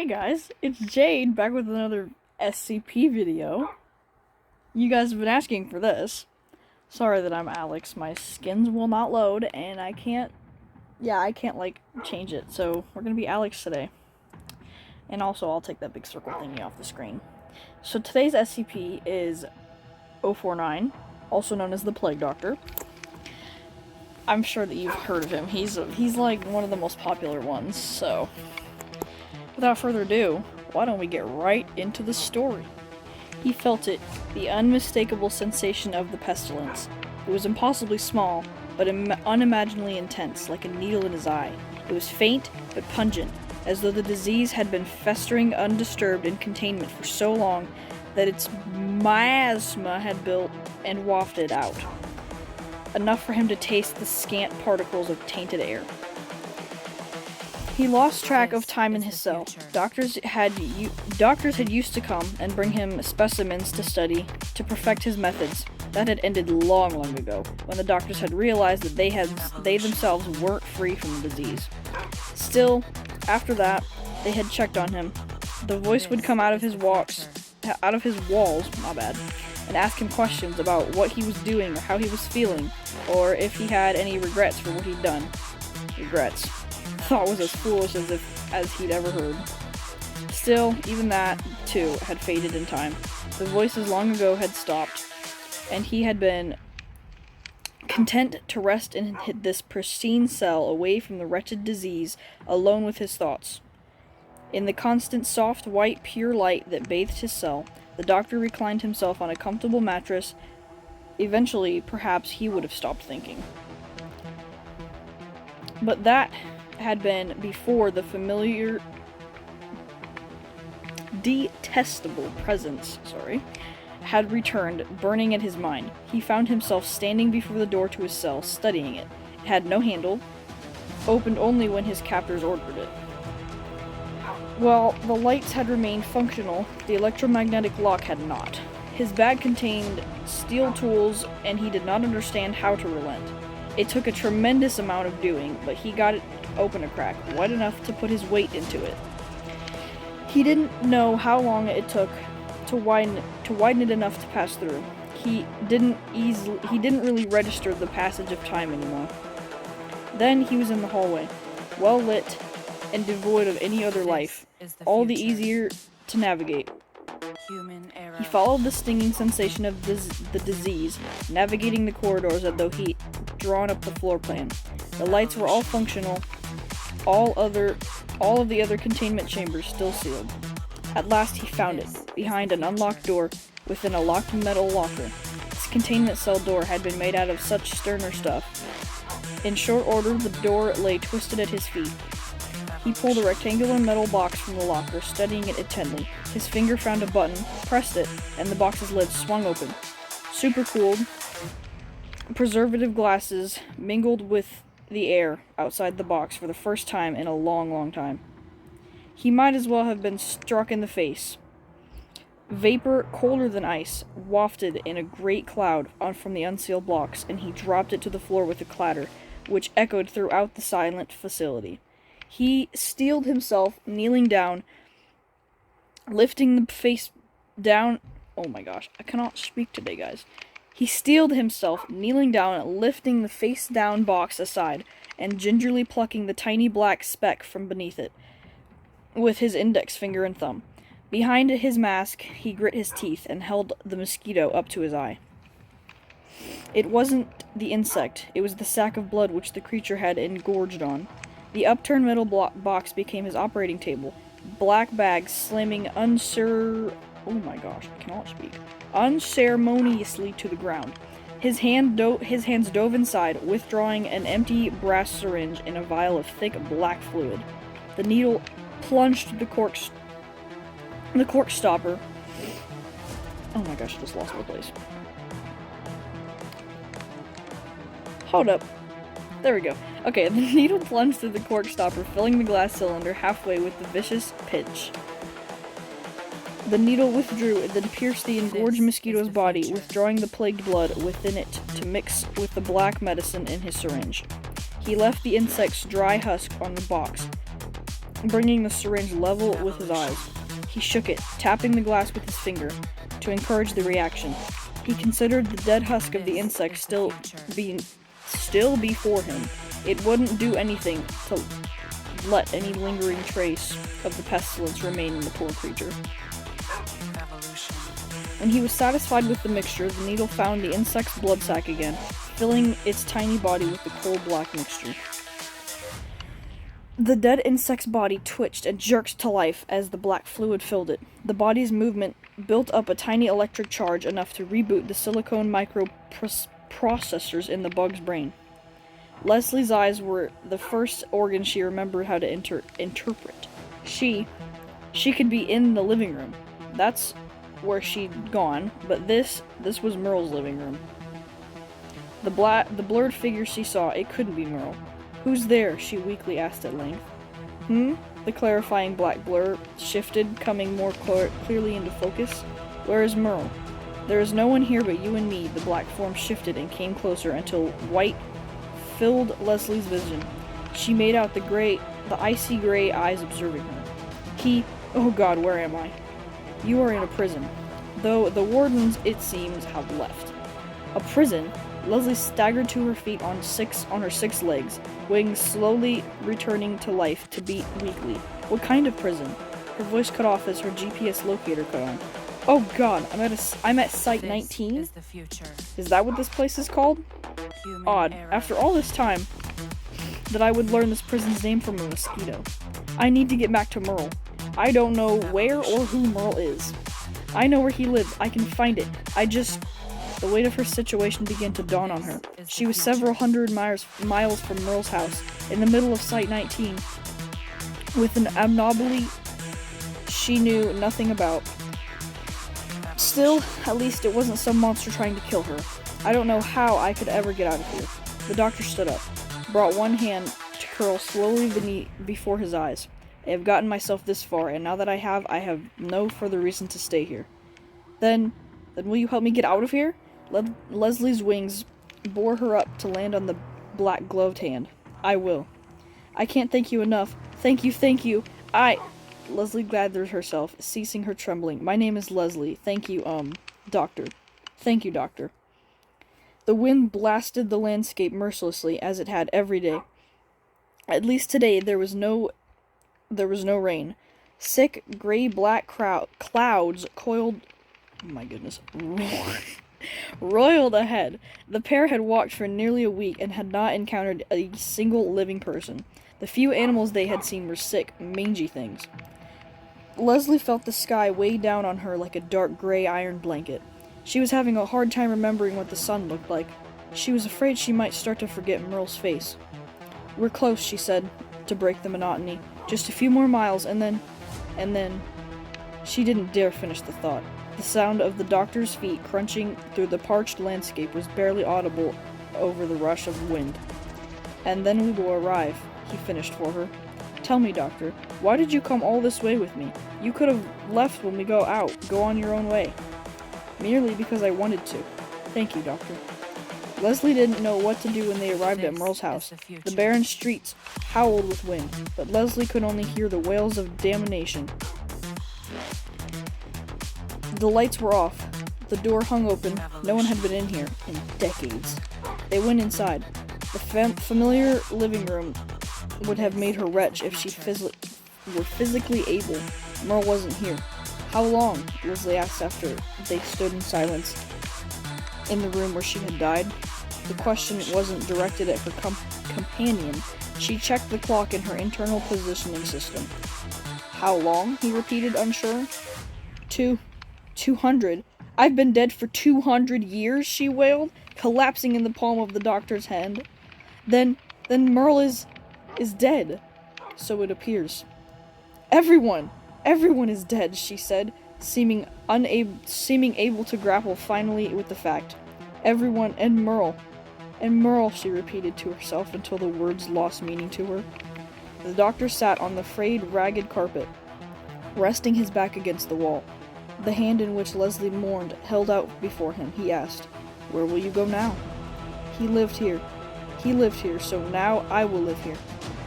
guys, it's Jade back with another SCP video. You guys have been asking for this. Sorry that I'm Alex, my skins will not load and I can't like change it, so we're gonna be Alex today. And also I'll take that big circle thingy off the screen. So today's SCP is 049, also known as the Plauge Doctor. I'm sure that you've heard of him. He's like one of the most popular ones, so without further ado, why don't we get right into the story? He felt it, the unmistakable sensation of the pestilence. It was impossibly small, but unimaginably intense, like a needle in his eye. It was faint, but pungent, as though the disease had been festering undisturbed in containment for so long that its miasma had built and wafted out. Enough for him to taste the scant particles of tainted air. He lost track of time in his cell. Doctors had used to come and bring him specimens to study, to perfect his methods. That had ended long ago, when the doctors had realized that they themselves weren't free from the disease. Still, after that, they had checked on him. The voice would come out of his walls, and ask him questions about what he was doing or how he was feeling, or if he had any regrets for what he'd done. Regrets. Thought was as foolish as he'd ever heard. Still, even that, too, had faded in time. The voices long ago had stopped, and he had been content to rest in this pristine cell away from the wretched disease, alone with his thoughts. In the constant soft, white, pure light that bathed his cell, the doctor reclined himself on a comfortable mattress. Eventually, perhaps he would have stopped thinking. But that had been before the familiar, detestable presence, had returned, burning at his mind. He found himself standing before the door to his cell, studying it. It had no handle, opened only when his captors ordered it. While the lights had remained functional, the electromagnetic lock had not. His bag contained steel tools, and he did not understand how to relent. It took a tremendous amount of doing, but he got it open a crack, wide enough to put his weight into it. He didn't know how long it took to widen it enough to pass through. He didn't really register the passage of time anymore. Then he was in the hallway, well lit and devoid of any other life, all the easier to navigate. He followed the stinging sensation of the disease, navigating the corridors as though he'd drawn up the floor plan. The lights were all functional, all of the other containment chambers still sealed. At last he found it, behind an unlocked door, within a locked metal locker. His containment cell door had been made out of such sterner stuff. In short order, the door lay twisted at his feet. He pulled a rectangular metal box from the locker, studying it intently. His finger found a button, pressed it, and the box's lid swung open. Supercooled preservative gases mingled with the air outside the box for the first time in a long time. He might as well have been struck in the face. Vapor, colder than ice, wafted in a great cloud from the unsealed box, and he dropped it to the floor with a clatter, which echoed throughout the silent facility. He steeled himself, kneeling down, lifting the face down. Oh my gosh, I cannot speak today, guys. He steeled himself, kneeling down, lifting the face-down box aside, and gingerly plucking the tiny black speck from beneath it with his index finger and thumb. Behind his mask, he grit his teeth and held the mosquito up to his eye. It wasn't the insect, it was the sack of blood which the creature had engorged on. The upturned metal box became his operating table. Black bags slamming unceremoniously to the ground. His hands dove inside, withdrawing an empty brass syringe in a vial of thick black fluid. The needle plunged through the cork stopper. Oh my gosh, I just lost my place. Hold up. There we go. Okay, the needle plunged through the cork stopper, filling the glass cylinder halfway with the vicious pinch. The needle withdrew and then pierced the engorged mosquito's body, withdrawing the plagued blood within it to mix with the black medicine in his syringe. He left the insect's dry husk on the box, bringing the syringe level with his eyes. He shook it, tapping the glass with his finger to encourage the reaction. He considered the dead husk of the insect still before him. It wouldn't do anything to let any lingering trace of the pestilence remain in the poor creature. When he was satisfied with the mixture, the needle found the insect's blood sac again, filling its tiny body with the cold black mixture. The dead insect's body twitched and jerked to life as the black fluid filled it. The body's movement built up a tiny electric charge enough to reboot the silicone microprocessors in the bug's brain. Leslie's eyes were the first organ she remembered how to interpret. She could be in the living room. That's where she'd gone, but this was Merle's living room. The blurred figure she saw, it couldn't be Merle. "Who's there?" she weakly asked at length. The clarifying black blur shifted, coming more clearly into focus. "Where is Merle?" "There is no one here but you and me." The black form shifted and came closer until white filled Leslie's vision. She made out the icy gray eyes observing her. "Oh God, where am I?" "You are in a prison. Though the wardens, it seems, have left." A prison? Leslie staggered to her feet on her six legs, wings slowly returning to life to beat weakly. "What kind of prison?" Her voice cut off as her GPS locator cut on. "Oh God, I'm at Site 19? Is that what this place is called?" Odd, after all this time, that I would learn this prison's name from a mosquito. "I need to get back to Merle. I don't know where or who Merle is. I know where he lives. I can find it. The weight of her situation began to dawn on her. She was several hundred miles from Merle's house, in the middle of Site 19, with an anomaly she knew nothing about. Still, at least it wasn't some monster trying to kill her. "I don't know how I could ever get out of here." The doctor stood up, brought one hand to curl slowly before his eyes. "I have gotten myself this far, and now that I have no further reason to stay here." Then will you help me get out of here?" Leslie's wings bore her up to land on the black gloved hand. "I will." "I can't thank you enough. Thank you. Leslie gathered herself, ceasing her trembling. "My name is Leslie. Thank you, Doctor." "Thank you, Doctor." The wind blasted the landscape mercilessly, as it had every day. At least today there was no rain. Sick, gray-black clouds coiled... Oh my goodness. Roiled ahead. The pair had walked for nearly a week and had not encountered a single living person. The few animals they had seen were sick, mangy things. Leslie felt the sky weigh down on her like a dark gray iron blanket. She was having a hard time remembering what the sun looked like. She was afraid she might start to forget Merle's face. "We're close," she said, to break the monotony. "Just a few more miles, and then... She didn't dare finish the thought. The sound of the doctor's feet crunching through the parched landscape was barely audible over the rush of wind. "And then we will arrive," he finished for her. "Tell me, Doctor, why did you come all this way with me? You could have left when we go on your own way." "Merely because I wanted to." "Thank you, Doctor." Leslie didn't know what to do when they arrived at Merle's house. The barren streets howled with wind, but Leslie could only hear the wails of damnation. The lights were off. The door hung open. No one had been in here in decades. They went inside. The familiar living room would have made her retch if she were physically able. Merle wasn't here. "How long?" Leslie asked after they stood in silence in the room where she had died. The question wasn't directed at her companion. She checked the clock in her internal positioning system. "How long?" he repeated, unsure. 200. "I've been dead for 200 years, she wailed, collapsing in the palm of the doctor's hand. Then Merle is dead. So it appears. Everyone is dead," she said, seeming able to grapple finally with the fact. "Everyone and Merle," she repeated to herself until the words lost meaning to her. The doctor sat on the frayed, ragged carpet, resting his back against the wall. The hand in which Leslie mourned held out before him. He asked, "Where will you go now?" He lived here, so now I will live here.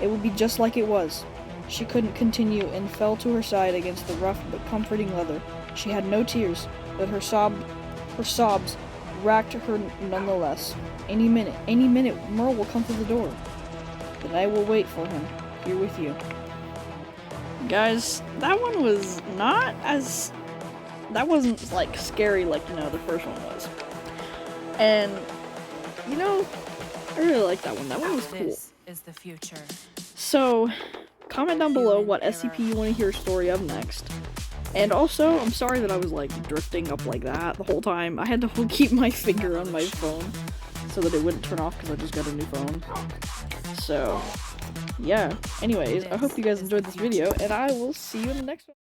It will be just like it was." She couldn't continue and fell to her side against the rough but comforting leather. She had no tears, but her sobs racked her nonetheless. Any minute, Merle will come through the door. Then I will wait for him, here with you. Guys, that one was not as... That wasn't, like, scary like, you know, the first one was. And, you know, I really like that one. That one was cool. This is the future. So, comment down below what SCP you want to hear a story of next. And also, I'm sorry that I was, like, drifting up like that the whole time. I had to keep my finger on my phone so that it wouldn't turn off because I just got a new phone. So, yeah. Anyways, I hope you guys enjoyed this video, and I will see you in the next one.